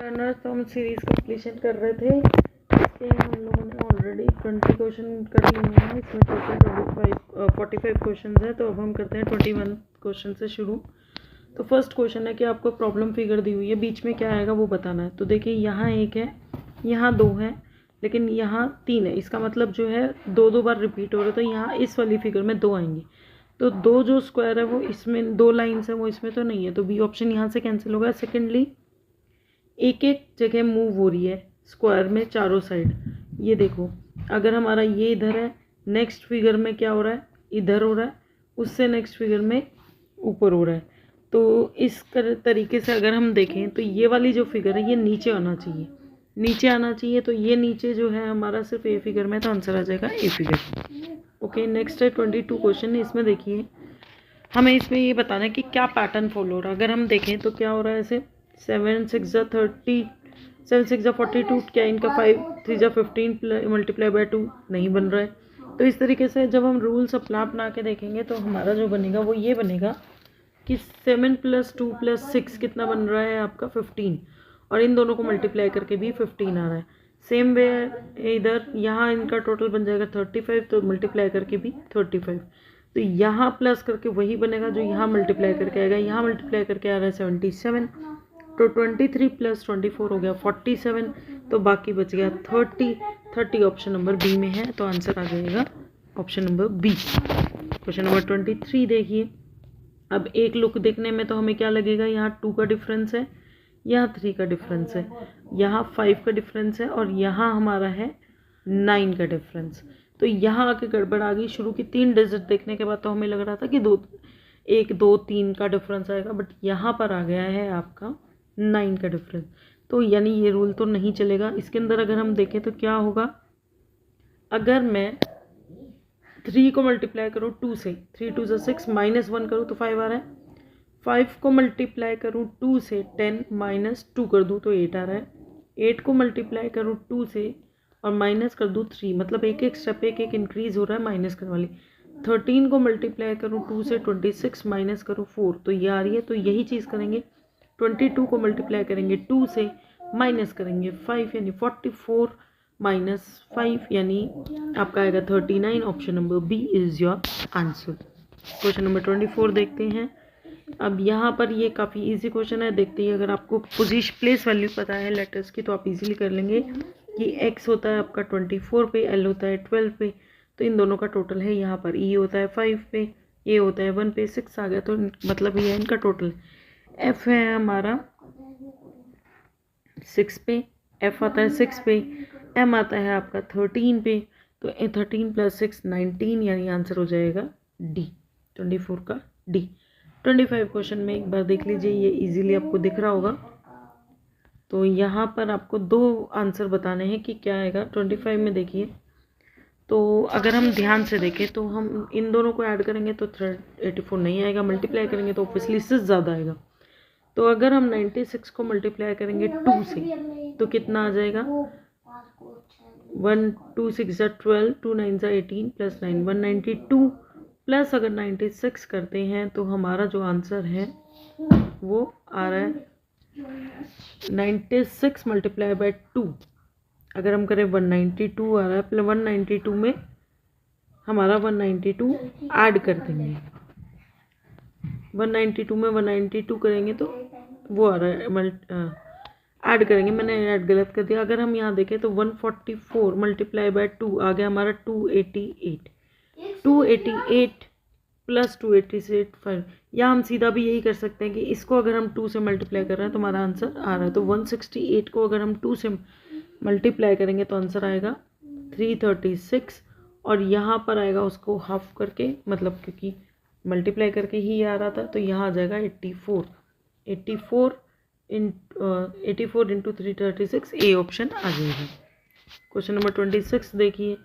Learners तो हम series completion कर रहे थे। इसके हम लोगों ने ऑलरेडी 20 क्वेश्चन कर लिए हैं। इसमें टोटल 45 क्वेश्चन है। तो अब हम करते हैं 21 क्वेश्चन से शुरू। तो फर्स्ट क्वेश्चन है कि आपको प्रॉब्लम फिगर दी हुई है, बीच में क्या आएगा वो बताना है। तो देखिए यहाँ एक है, यहाँ दो है, लेकिन यहाँ तीन है। इसका मतलब जो है दो बार रिपीट हो रहा है। तो यहाँ इस वाली फिगर में दो आएंगे। तो दो जो स्क्वायर है वो इसमें, दो लाइन्स है वो इसमें तो नहीं है। तो बी ऑप्शन यहाँ से कैंसिल होगा। सेकेंडली एक एक जगह मूव हो रही है स्क्वायर में चारों साइड। ये देखो, अगर हमारा ये इधर है, नेक्स्ट फिगर में क्या हो रहा है, इधर हो रहा है, उससे नेक्स्ट फिगर में ऊपर हो रहा है। तो इस तरीके से अगर हम देखें तो ये वाली जो फिगर है ये नीचे आना चाहिए, नीचे आना चाहिए। तो ये नीचे जो है हमारा सिर्फ ए फिगर में, तो आंसर आ जाएगा ए फिगर। ओके, नेक्स्ट है 22 क्वेश्चन। इसमें देखिए हमें इसमें ये बताना है कि क्या पैटर्न फॉलो हो रहा है। अगर हम देखें तो क्या हो रहा है, ऐसे 7 6 30, 7 6 42, क्या इनका 5 3 15 मल्टीप्लाई बाय 2 नहीं बन रहा है। तो इस तरीके से जब हम रूल्स अपना के देखेंगे तो हमारा जो बनेगा वो ये बनेगा कि 7 + 2 + 6 कितना बन रहा है आपका 15, और इन दोनों को मल्टीप्लाई करके भी 15 आ रहा है। सेम वे इधर यहाँ इनका टोटल बन जाएगा 35, तो मल्टीप्लाई करके भी 35। तो यहाँ प्लस करके वही बनेगा जो यहाँ मल्टीप्लाई करके आएगा। यहाँ मल्टीप्लाई करके आ रहा है 77, तो 23 + 24 हो गया 47। तो बाकी बच गया 30 ऑप्शन नंबर बी में है। तो आंसर आ जाएगा option number B. Question number 23 देखिए। अब एक लुक देखने में तो हमें क्या लगेगा, यहाँ 2 का डिफरेंस है, यहाँ 3 का डिफरेंस है, यहाँ 5 का डिफरेंस है, और यहाँ हमारा है 9 का डिफरेंस। तो यहाँ आके गड़बड़ आ गई। शुरू की 3 डिजिट देखने के बाद तो हमें लग रहा था कि 1 2 3 का डिफरेंस आएगा, बट यहाँ पर आ गया है आपका 9 का डिफरेंस। तो यानी ये रूल तो नहीं चलेगा। इसके अंदर अगर हम देखें तो क्या होगा, अगर मैं 3 को मल्टीप्लाई करूँ 2 से, 3 2 6 -1 करूँ तो 5 आ रहा है। 5 को मल्टीप्लाई करूँ 2 से, 10 -2 कर दूँ तो 8 आ रहा है। 8 को मल्टीप्लाई करूँ 2 से और माइनस कर दूँ 3, मतलब एक एक स्टेप एक इंक्रीज हो रहा है माइनस करने वाली। 13 को मल्टीप्लाई करूँ 2 से, 26 माइनस करूँ 4, तो ये आ रही है। तो यही चीज़ करेंगे। 22 को मल्टीप्लाई करेंगे 2 से, माइनस करेंगे 5, यानी 44 - 5 यानी आपका आएगा 39। Option number B is your answer. Question number 24 देखते हैं। अब यहाँ पर ये काफ़ी इजी क्वेश्चन है, देखते हैं। अगर आपको प्लेस वैल्यू पता है लेटर्स की तो आप इजीली कर लेंगे कि x होता है आपका 24 पे, l होता है 12 पे, तो इन दोनों का टोटल है। यहाँ पर e होता है 5 पे, a होता है 1 पे, 6 आ गया, तो मतलब ये है इनका टोटल। f है हमारा 6 पे, f आता है 6 पे, m आता है आपका 13 पे, तो 13 + 6 19, यानी आंसर हो जाएगा डी, 24 का डी। 25 क्वेश्चन में एक बार देख लीजिए, ये इजीली आपको दिख रहा होगा। तो यहाँ पर आपको 2 आंसर बताने हैं कि क्या आएगा। 25 में देखिए, तो अगर हम ध्यान से देखें तो हम इन दोनों को ऐड करेंगे तो 84 नहीं आएगा, मल्टीप्लाई करेंगे तो ऑब्वियसली इससे ज़्यादा आएगा। तो अगर हम 96 को मल्टीप्लाई करेंगे 2 से तो कितना आ जाएगा, 1 2 6 12, 2 9 18 + 9 192, प्लस अगर 96 करते हैं तो हमारा जो आंसर है वो आ रहा है 96 × 2। अगर हम करें 192 आ रहा है, प्लस 192 में हमारा 192 ऐड कर देंगे। 192 में 192 करेंगे तो वो आ रहा है, ऐड करेंगे, मैंने ऐड गलत कर दिया। अगर हम यहाँ देखें तो 144 × 2 आ गया हमारा 288, 288 + 288 या हम सीधा भी यही कर सकते हैं कि इसको अगर हम 2 से मल्टीप्लाई कर रहे हैं तो हमारा आंसर आ रहा है। तो 168 को अगर हम 2 से मल्टीप्लाई करेंगे तो आंसर आएगा 336, और यहाँ पर आएगा उसको हाफ करके, मतलब क्योंकि मल्टीप्लाई करके ही आ रहा था, तो यहाँ आ जाएगा 84 × 336, ए ऑप्शन आ जाएगा। क्वेश्चन नंबर 26 देखिए।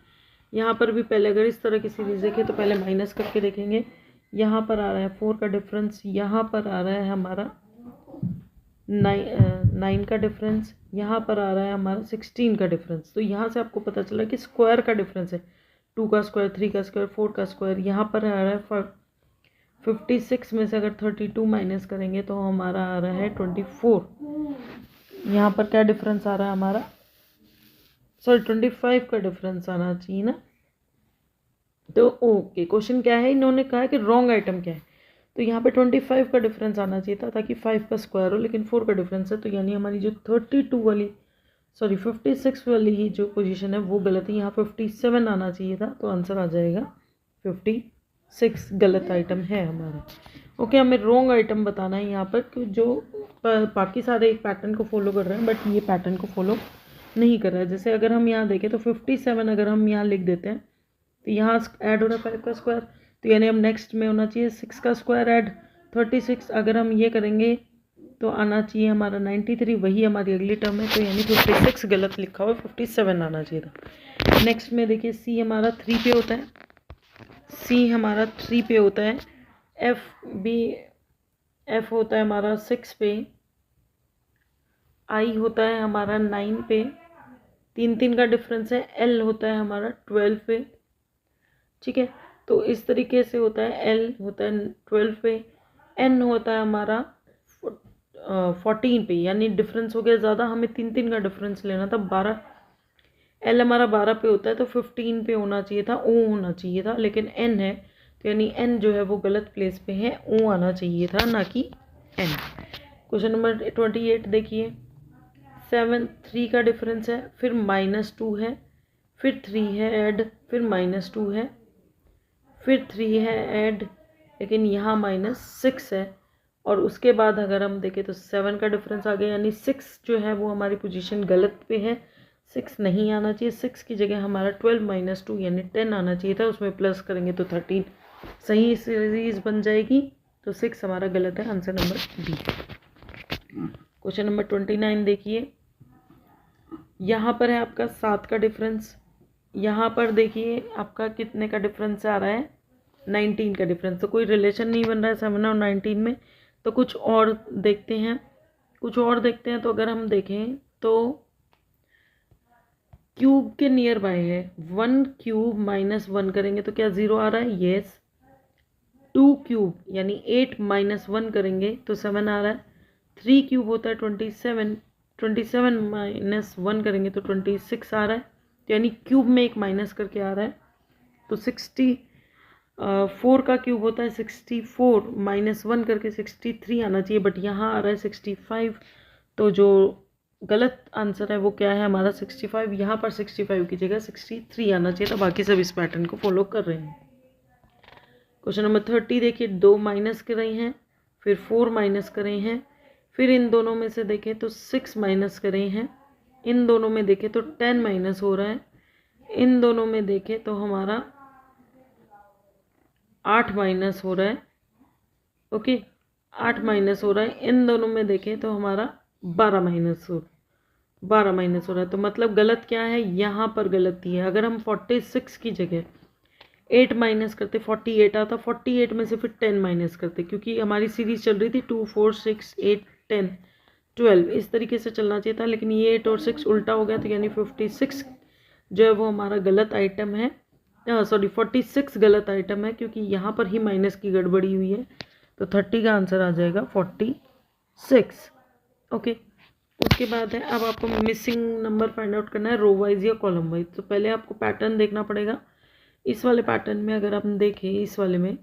यहाँ पर भी पहले अगर इस तरह की सीरीज देखें तो पहले माइनस करके देखेंगे। यहाँ पर आ रहा है 4 का डिफरेंस, यहाँ पर आ रहा है हमारा 9 का डिफरेंस, यहाँ पर आ रहा है हमारा 16 का डिफरेंस। तो यहाँ से आपको पता चला कि स्क्वायर का डिफरेंस है, 2 का स्क्वायर, 3 का स्क्वायर, 4 का स्क्वायर। यहाँ पर आ रहा है 56 में से अगर 32 माइनस करेंगे तो हमारा आ रहा है 24। यहाँ पर क्या डिफरेंस आ रहा है हमारा, सॉरी 25 का डिफरेंस आना चाहिए ना। तो ओके, क्वेश्चन क्या है, इन्होंने कहा है कि रॉन्ग आइटम क्या है, तो यहाँ पे 25 का डिफरेंस आना चाहिए था ताकि 5 का स्क्वायर हो, लेकिन 4 का डिफरेंस है, तो यानी हमारी जो 32 वाली, सॉरी 56 वाली ही जो पोजीशन है वो गलत है। यहाँ 57 आना चाहिए था, तो आंसर आ जाएगा 56, गलत आइटम है हमारा। ओके, हमें रॉन्ग आइटम बताना है यहाँ पर कि जो बाकी सारे एक पैटर्न को फॉलो कर रहे हैं बट ये पैटर्न को फॉलो नहीं कर रहा है। जैसे अगर हम यहाँ देखें तो 57 अगर हम यहाँ लिख देते हैं तो यहाँ ऐड हो रहा है 5 का स्क्वायर, तो यानी हम नेक्स्ट में होना चाहिए 6 का स्क्वायर ऐड 36। अगर हम ये करेंगे तो आना चाहिए हमारा 93, वही हमारी अगली टर्म है, तो यानी 56 गलत लिखा हुआ, 57 आना चाहिए था। नेक्स्ट में देखिए सी हमारा 3 पे होता है, सी हमारा 3 पे होता है, एफ होता है हमारा 6 पे, आई होता है हमारा 9 पे, 3 का डिफरेंस है, एल होता है हमारा 12 पे, ठीक है। तो इस तरीके से होता है, एल होता है 12 पे, एन होता है हमारा 14 पे, यानी डिफरेंस हो गया ज़्यादा, हमें 3 का डिफरेंस लेना था, 12, एल हमारा 12 पे होता है तो 15 पे होना चाहिए था, ओ होना चाहिए था, लेकिन एन है तो यानी एन जो है वो गलत प्लेस पे है, ओ आना चाहिए था ना कि एन। क्वेश्चन नंबर 28 देखिए, 7 3 का डिफरेंस है, फिर -2 है, फिर 3 है ऐड, फिर -2 है, फिर 3 है ऐड, लेकिन यहाँ -6 है, और उसके बाद अगर हम देखें तो 7 का डिफरेंस आ गया, यानी 6 जो है वो हमारी पोजीशन गलत पे है, 6 नहीं आना चाहिए, 6 की जगह हमारा 12 - 2 यानी 10 आना चाहिए था, उसमें प्लस करेंगे तो 13 सही सीरीज बन जाएगी, तो 6 हमारा गलत है, answer number B. Question number 29 देखिए, यहाँ पर है आपका 7 का डिफरेंस, यहाँ पर देखिए आपका कितने का डिफरेंस आ रहा है, 19 का डिफरेंस, तो कोई रिलेशन नहीं बन रहा है 7 और 19 में, तो कुछ और देखते हैं, तो अगर हम देखें तो क्यूब के नियर बाय है, 1 क्यूब -1 करेंगे तो क्या 0 आ रहा है, येस। 2 क्यूब यानी 8 -1 करेंगे तो 7 आ रहा है, 3 क्यूब होता है 27, 27 -1 करेंगे तो 26 आ रहा है, तो यानी क्यूब में एक माइनस करके आ रहा है, तो 64 का क्यूब होता है 64, -1 करके 63 आना चाहिए, बट यहाँ आ रहा है 65, तो जो गलत आंसर है वो क्या है हमारा 65, यहाँ पर 65 की जगह 63 आना चाहिए था, बाकी सब इस पैटर्न को फॉलो कर रहे हैं। क्वेश्चन नंबर 30 देखिए, 2 माइनस कर रहे हैं, फिर 4 माइनस कर रहे हैं, फिर इन दोनों में से देखें तो 6 माइनस कर रहे हैं, इन दोनों में देखें तो 10 माइनस हो रहा है, इन दोनों में देखें तो हमारा 8 माइनस हो रहा है, ओके 8 माइनस हो रहा है, इन दोनों में देखें तो हमारा 12 माइनस हो रहा है, तो मतलब गलत क्या है, यहाँ पर गलती है। अगर हम 46 की जगह 8 माइनस करते 48 आता, 48 में से फिर 10 माइनस करते, क्योंकि हमारी सीरीज चल रही थी 2 4 6 8 10 12, इस तरीके से चलना चाहिए था, लेकिन ये 8 और 6 उल्टा हो गया, तो यानी 56 जो है वो हमारा गलत आइटम है, सॉरी 46 गलत आइटम है, क्योंकि यहाँ पर ही माइनस की गड़बड़ी हुई है, तो 30 का आंसर आ जाएगा 46, ओके। उसके बाद है, अब आपको मिसिंग नंबर फाइंड आउट करना है रो वाइज या कॉलम वाइज, तो पहले आपको पैटर्न देखना पड़ेगा। इस वाले पैटर्न में अगर हम देखें, इस वाले में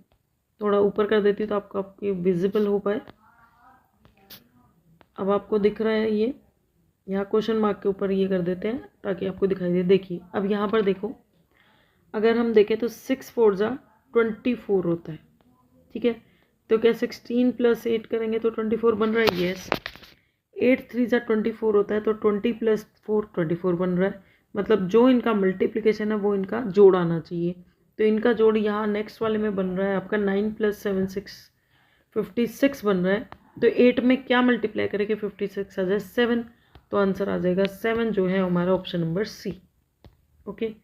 थोड़ा ऊपर कर देती तो आपको आपके विजिबल हो पाए, अब आपको दिख रहा है ये, यहाँ क्वेश्चन मार्क के ऊपर ये कर देते हैं ताकि आपको दिखाई दे। देखिए अब यहाँ पर देखो, अगर हम देखें तो 6 4 जा 24 होता है, ठीक है, तो क्या 16 + 8 करेंगे तो 24 बन रहा है, येस। 8 3 जा 24 होता है, तो 20 + 4 24 बन रहा है, मतलब जो इनका मल्टीप्लिकेशन है वो इनका जोड़ आना चाहिए, तो इनका जोड़ यहाँ नेक्स्ट वाले में बन रहा है आपका 9 + 7 6 56 बन रहा है, तो 8 में क्या मल्टीप्लाई करेंगे 56 आ जाए 7, तो आंसर आ जाएगा 7 जो है हमारा option number C, okay.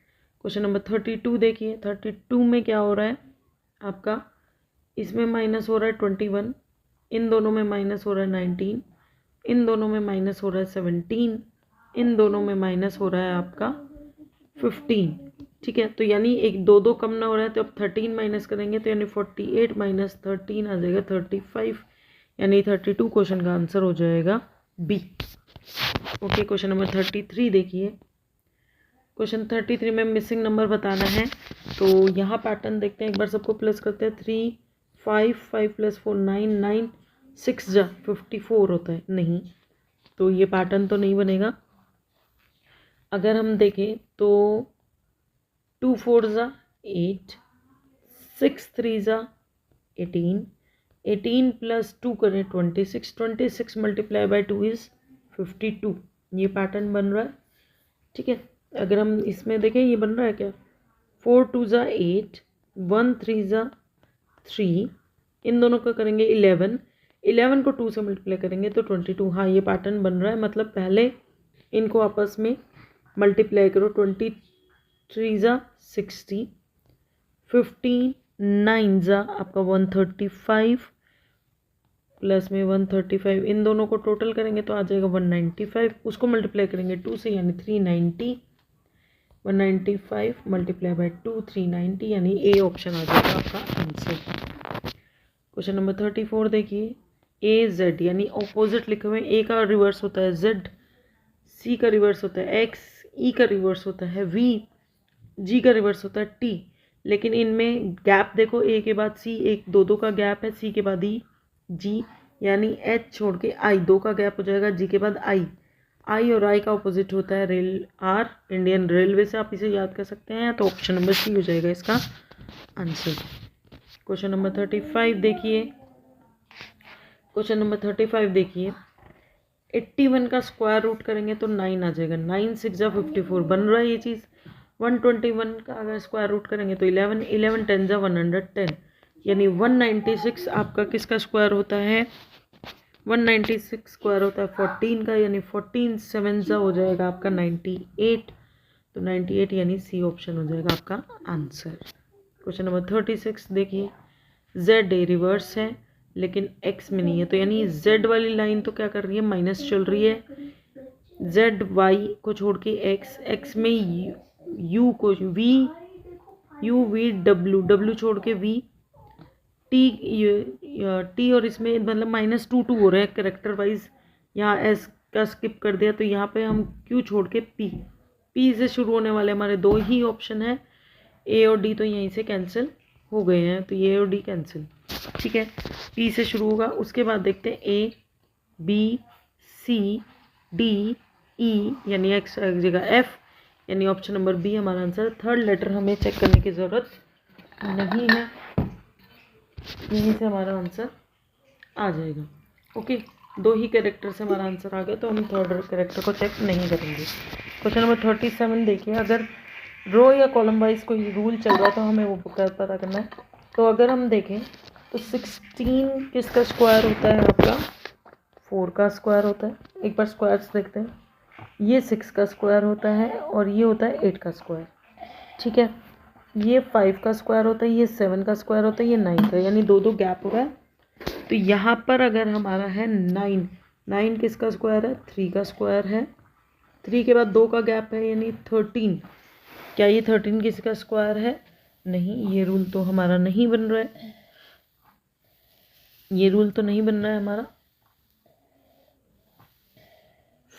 Question number 32 देखिए, 32 में क्या हो रहा है आपका, इसमें माइनस हो रहा है 21, इन दोनों में माइनस हो रहा है 19, इन दोनों में माइनस हो रहा है 17, इन दोनों में माइनस हो रहा है आपका 15, ठीक है, तो यानी एक 2 2 कम ना हो रहा है, तो अब 13 माइनस करेंगे तो यानी 48 - 13 आ जाएगा 35, यानी 32 क्वेश्चन का आंसर हो जाएगा बी। ओके, क्वेश्चन नंबर 33 देखिए। क्वेश्चन 33 में मिसिंग नंबर बताना है। तो यहाँ पैटर्न देखते हैं, एक बार सबको प्लस करते हैं। 3 5 5 + 4 9 9 6 जा 54 होता है, नहीं, तो ये पैटर्न तो नहीं बनेगा। अगर हम देखें तो 2 4 जा 8, 6 3 जा 18, 18 + 2 करें 26, 26 × 2 इज़ 52। ये पैटर्न बन रहा है, ठीक है। अगर हम इसमें देखें ये बन रहा है क्या, 4 2 जा 8, 1 3 जा 3, इन दोनों का करेंगे 11, 11 को 2 से मल्टीप्लाई करेंगे तो 22। हाँ, ये पैटर्न बन रहा है, मतलब पहले इनको आपस में मल्टीप्लाई करो। 23 जा 60, 15 9 जा आपका 135, प्लस में 135, इन दोनों को टोटल करेंगे तो आ जाएगा 195। उसको मल्टीप्लाई करेंगे 2 से यानी 390, 195 × 2 390, यानी ए ऑप्शन आ जाएगा आपका आंसर। क्वेश्चन नंबर 34 देखिए। ए जेड यानी ऑपोजिट लिखे हुए हैं। ए का रिवर्स होता है जेड, सी का रिवर्स होता है एक्स, ई का रिवर्स होता है वी, जी का रिवर्स होता है टी। लेकिन इनमें गैप देखो, ए के बाद सी, एक दो का गैप है, सी के बाद ई, जी, यानी एच छोड़ के आई, 2 का गैप हो जाएगा, जी के बाद आई। आई और आई का ऑपोजिट होता है रेल आर, इंडियन रेलवे से आप इसे याद कर सकते हैं। तो ऑप्शन नंबर सी हो जाएगा इसका आंसर। क्वेश्चन नंबर 35 देखिए। क्वेश्चन नंबर 35 देखिए। 81 का स्क्वायर रूट करेंगे तो 9 आ जाएगा। 9 6 जा 54 बन रहा है ये चीज़। 121 का अगर स्क्वायर रूट करेंगे तो 11, 11 10 जा 110, यानी 196 आपका किसका स्क्वायर होता है, 196 स्क्वायर होता है 14 का, यानी 14 7 जा हो जाएगा आपका 98। तो 98 यानी सी ऑप्शन हो जाएगा आपका आंसर। क्वेश्चन नंबर 36 देखिए। जेड ए रिवर्स है लेकिन एक्स में नहीं है, तो यानी जेड वाली लाइन तो क्या कर रही है, माइनस चल रही है। जेड वाई को छोड़ के एक्स, एक्स में यू को V, U V W, W छोड़ के वी, टी, टी और इसमें मतलब -2 हो रहा है करेक्टर वाइज। यहाँ एस का स्किप कर दिया, तो यहाँ पे हम क्यू छोड़ के पी, पी से शुरू होने वाले हमारे 2 ही ऑप्शन है, ए और डी, तो यहीं से कैंसिल हो गए हैं, तो ए और डी कैंसिल, ठीक है। पी से शुरू होगा, उसके बाद देखते हैं A B C D E, यानी एक्स जगह एफ, यानी ऑप्शन नंबर बी हमारा आंसर। थर्ड लेटर हमें चेक करने की ज़रूरत नहीं है, यहीं से हमारा आंसर आ जाएगा। ओके, 2 ही कैरेक्टर से हमारा आंसर आ गया, तो हम थर्ड कैरेक्टर को चेक नहीं करेंगे। क्वेश्चन नंबर 37 देखिए। अगर रो या कॉलम वाइज कोई रूल चल रहा है तो हमें वो पता करना है। तो अगर हम देखें तो 16 किसका स्क्वायर होता है, आपका 4 का स्क्वायर होता है। एक बार स्क्वायर्स देखते हैं, ये 6 का स्क्वायर होता है और ये होता है 8 का स्क्वायर, ठीक है। ये 5 का स्क्वायर होता है, ये 7 का स्क्वायर होता है, ये 9 का, यानी 2 गैप हो रहा है। तो यहाँ पर अगर हमारा है 9, 9 किसका स्क्वायर है, 3 का स्क्वायर है। 3 के बाद 2 का गैप है, यानी 13। क्या ये 13 किसका स्क्वायर है, नहीं, ये रूल तो हमारा नहीं बन रहा है, ये रूल तो नहीं बन रहा है हमारा।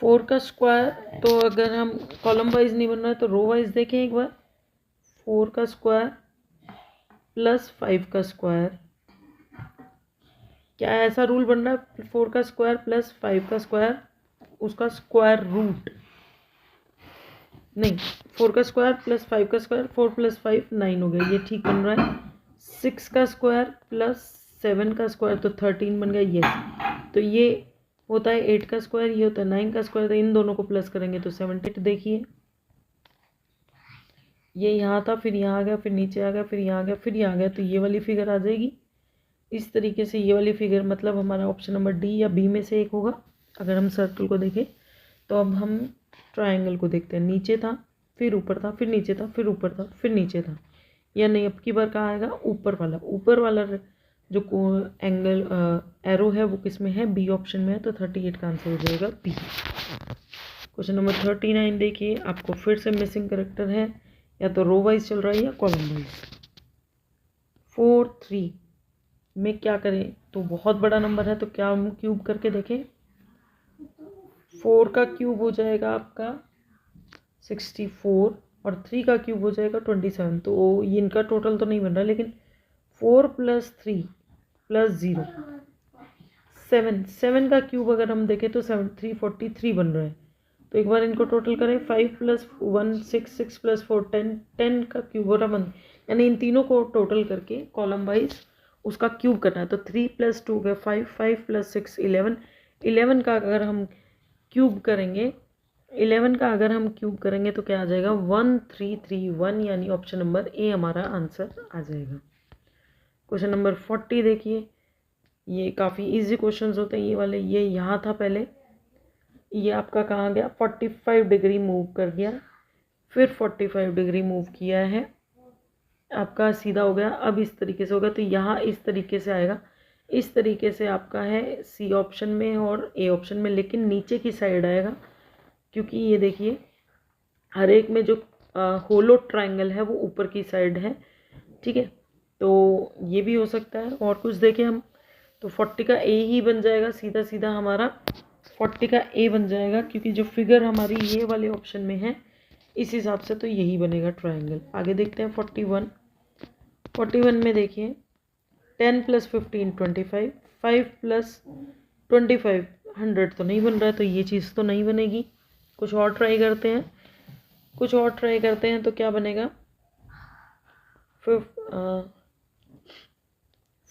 4 का स्क्वायर, तो अगर हम कॉलम वाइज नहीं बन रहा है तो रो वाइज देखें एक बार। 4 का स्क्वायर प्लस 5 का स्क्वायर, क्या ऐसा रूल बन रहा है, 4 का स्क्वायर प्लस 5 का स्क्वायर, उसका स्क्वायर रूट नहीं, 4 का स्क्वायर प्लस 5 का स्क्वायर, 4 + 5 9 हो गया, ये ठीक बन रहा है। 6 का स्क्वायर प्लस 7 का स्क्वायर, तो 13 बन गया, यस। तो ये होता है 8 का स्क्वायर, ये होता है 9 का स्क्वायर, तो इन दोनों को प्लस करेंगे तो 78। देखिए ये यहाँ था, फिर यहाँ आ गया, फिर नीचे आ गया, फिर यहाँ आ गया, फिर यहाँ आ गया, तो ये वाली फिगर आ जाएगी इस तरीके से। ये वाली फिगर मतलब हमारा ऑप्शन नंबर डी या बी में से एक होगा। अगर हम सर्कल को देखें तो अब हम ट्रायंगल को देखते हैं। नीचे था, फिर ऊपर था, फिर नीचे था, फिर ऊपर था, फिर नीचे था, या नहीं, अब की बार कहाँ आएगा, ऊपर वाला। ऊपर वाला जो एंगल एरो है वो किस में है, बी ऑप्शन में है, तो 38 का आंसर हो जाएगा बी। क्वेश्चन नंबर 39 देखिए। आपको फिर से मिसिंग करेक्टर है, या तो रो वाइज चल रहा है या कॉलम वाइज। 4 3 में क्या करें, तो बहुत बड़ा नंबर है, तो क्या हम क्यूब करके देखें। 4 का क्यूब हो जाएगा आपका 64 और 3 का क्यूब हो जाएगा 27। तो ये इनका टोटल तो नहीं बन रहा, लेकिन 4 + 3 + 0 7 का क्यूब अगर हम देखें तो 343 बन रहा है। तो एक बार इनको टोटल करें, 5 + 1 6, 6 + 4 10, 10 का क्यूब हो रहा बन, यानी इन तीनों को टोटल करके कॉलम वाइज उसका क्यूब करना है। तो 3 + 2 का 5, 5 + 6 11, 11 का अगर हम क्यूब करेंगे, 11 का अगर हम क्यूब करेंगे तो क्या आ जाएगा 1331, यानी ऑप्शन नंबर ए हमारा आंसर आ जाएगा। क्वेश्चन नंबर 40 देखिए, ये काफ़ी इजी क्वेश्चंस होते हैं ये वाले। ये यहाँ था पहले, ये आपका कहाँ गया, 45 डिग्री मूव कर गया, फिर 45 डिग्री मूव किया है, आपका सीधा हो गया। अब इस तरीके से होगा, तो यहाँ इस तरीके से आएगा, इस तरीके से आपका है सी ऑप्शन में और ए ऑप्शन में, लेकिन नीचे की साइड आएगा, क्योंकि ये देखिए हर एक में जो होलो ट्रायंगल है वो ऊपर की साइड है। ठीक है, तो ये भी हो सकता है। और कुछ देखें हम, तो 40 का ए ही बन जाएगा, सीधा सीधा हमारा 40 का ए बन जाएगा, क्योंकि जो फिगर हमारी ये वाले ऑप्शन में है इस हिसाब से तो यही बनेगा ट्रायंगल। आगे देखते हैं 41 में देखिए 10 + 15 25, 5 + 25 100 तो नहीं बन रहा है, तो ये चीज़ तो नहीं बनेगी। कुछ और ट्राई करते हैं, तो क्या बनेगा,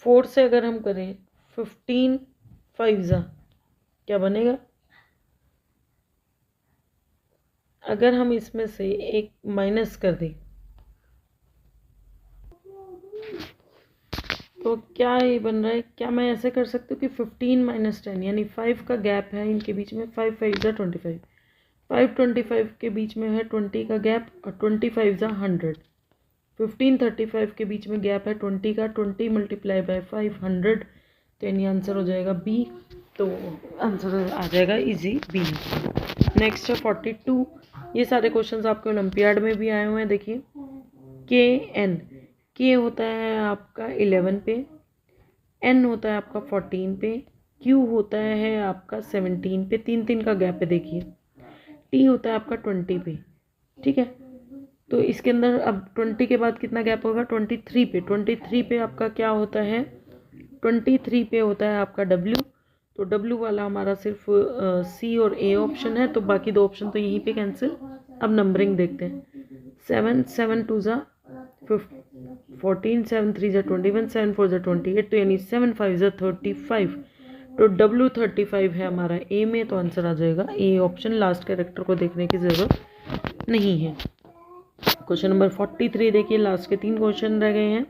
4 से अगर हम करें 15 5 क्या बनेगा, अगर हम इसमें से एक माइनस कर दें तो क्या ये बन रहा है, क्या मैं ऐसे कर सकती हूँ कि 15 - 10, यानी 5 का गैप है इनके बीच में, 5 5 25, 5 25 के बीच में है 20 का गैप, और 25 100, 15 35 के बीच में गैप है 20 का, 20 × 5 100, तो यानी आंसर हो जाएगा बी। तो आंसर आ जाएगा इजी बी। नेक्स्ट है 42। ये सारे क्वेश्चंस आपके ओलंपियाड में भी आए हुए हैं। देखिए के होता है आपका 11 पे, एन होता है आपका 14 पे, क्यू होता है आपका 17 पे, 3 3 का गैप है देखिए, टी होता है आपका 20 पे। ठीक है, तो इसके अंदर अब 20 के बाद कितना गैप होगा, 23 पे आपका क्या होता है, 23 पे होता है आपका डब्ल्यू। तो डब्ल्यू वाला हमारा सिर्फ सी और ए ऑप्शन है, तो बाकी दो ऑप्शन तो यहीं पे कैंसिल। अब नंबरिंग देखते हैं, 7 7 2 14, 7 3 21, 7 4 28, तो यानी 7 5 35, तो डब्ल्यू 35 है हमारा ए में, तो आंसर आ जाएगा ए ऑप्शन। लास्ट कैरेक्टर को देखने की ज़रूरत नहीं है। क्वेश्चन नंबर 43 देखिए, लास्ट के 3 क्वेश्चन रह गए हैं।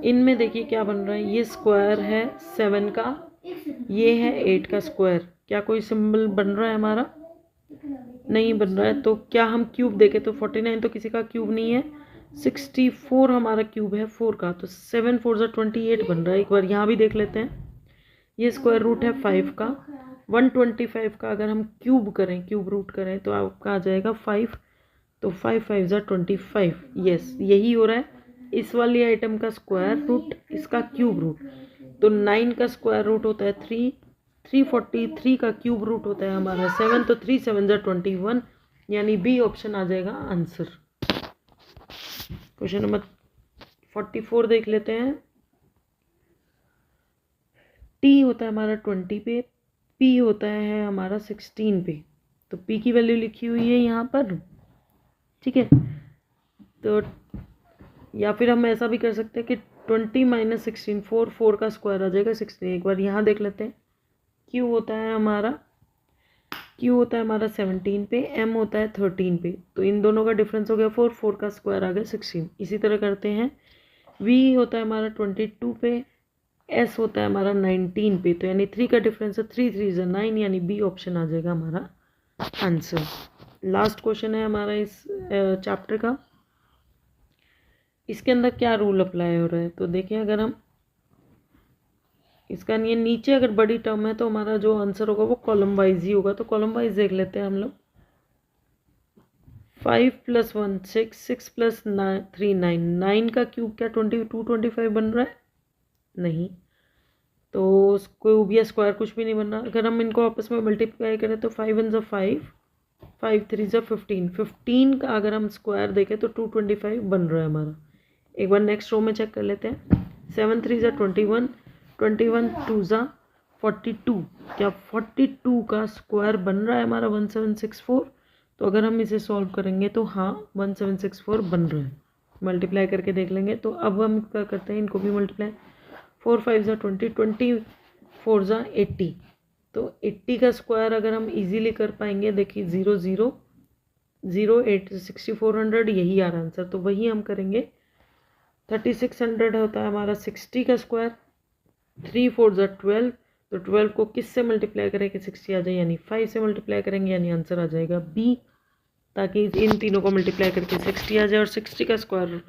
इनमें देखिए क्या बन रहा है, ये स्क्वायर है 7 का, ये है 8 का स्क्वायर, क्या कोई सिंबल बन रहा है हमारा, नहीं बन रहा है। तो क्या हम क्यूब देखें तो 49 तो किसी का क्यूब नहीं है, 64 हमारा क्यूब है 4 का, तो 7 4 28 बन रहा है। एक बार यहाँ भी देख लेते हैं, ये स्क्वायर रूट है 5 का, 125 का अगर हम क्यूब रूट करें तो आपका आ जाएगा 5, तो 5 5 25, यस यही हो रहा है। इस वाली आइटम का स्क्वायर रूट, इसका क्यूब रूट, तो 9 का स्क्वायर रूट होता है 3, 343 का क्यूब रूट होता है हमारा 7, तो 3 7 21, यानी बी ऑप्शन आ जाएगा आंसर। क्वेश्चन नंबर 44 देख लेते हैं। टी होता है हमारा 20 पे, पी होता है हमारा 16 पे, तो पी की वैल्यू लिखी हुई है यहाँ पर। ठीक है, तो या फिर हम ऐसा भी कर सकते हैं कि 20 - 16, 4 का स्क्वायर आ जाएगा 16। एक बार यहाँ देख लेते हैं, क्यू होता है हमारा 17 पे, एम होता है 13 पे, तो इन दोनों का डिफरेंस हो गया 4 का स्क्वायर आ गया 16। इसी तरह करते हैं, वी होता है हमारा 22 पे, एस होता है हमारा 19 पे, तो यानी 3 का डिफरेंस है 3 3 9, यानी बी ऑप्शन आ जाएगा हमारा आंसर। लास्ट क्वेश्चन है हमारा इस चैप्टर का। इसके अंदर क्या रूल अप्लाई हो रहा है, तो देखिए अगर हम इसका ये नीचे अगर बड़ी टर्म है तो हमारा जो आंसर होगा वो कॉलम वाइज ही होगा, तो कॉलम वाइज देख लेते हैं हम लोग। 5 + 1 6, 6 + 3 9, 9 का क्यूब क्या 22 25 बन रहा है, नहीं, तो क्यूब या स्क्वायर कुछ भी नहीं बन रहा। अगर हम इनको आपस में मल्टीप्लाई करें तो 5 1 5, 5 3 15, 15 का अगर हम स्क्वायर देखें तो 225 बन रहा है हमारा। एक बार नेक्स्ट रो में चेक कर लेते हैं। 7 3 21, 21 2 42, क्या 42 का स्क्वायर बन रहा है हमारा 1764? तो अगर हम इसे सॉल्व करेंगे तो हाँ 1764 बन रहा है। मल्टीप्लाई करके देख लेंगे। तो अब हम क्या करते हैं, इनको भी मल्टीप्लाई। 4 5 20, 24 80। तो 80 का स्क्वायर अगर हम इजीली कर पाएंगे, देखिए 0 0 0 8 6400, यही आ रहा आंसर। तो वही हम करेंगे। 3600 होता है हमारा 60 का स्क्वायर। 3 4 12, तो 12 को किस से मल्टीप्लाई करें कि 60 आ जाए, यानी 5 से मल्टीप्लाई करेंगे, यानी आंसर आ जाएगा बी। ताकि इन तीनों को मल्टीप्लाई करके 60 आ जाए और 60 का स्क्वायर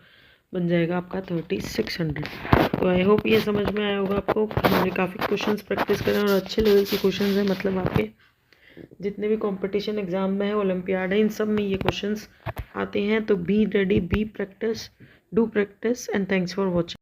बन जाएगा आपका 3600। तो आई होप ये समझ में आया होगा आपको। हमने काफ़ी क्वेश्चंस प्रैक्टिस करे और अच्छे लेवल के क्वेश्चंस हैं। मतलब आपके जितने भी कंपटीशन एग्जाम में है, ओलंपियाड है, इन सब में ये क्वेश्चंस आते हैं। तो be ready, be practice, do practice, and thanks for watching.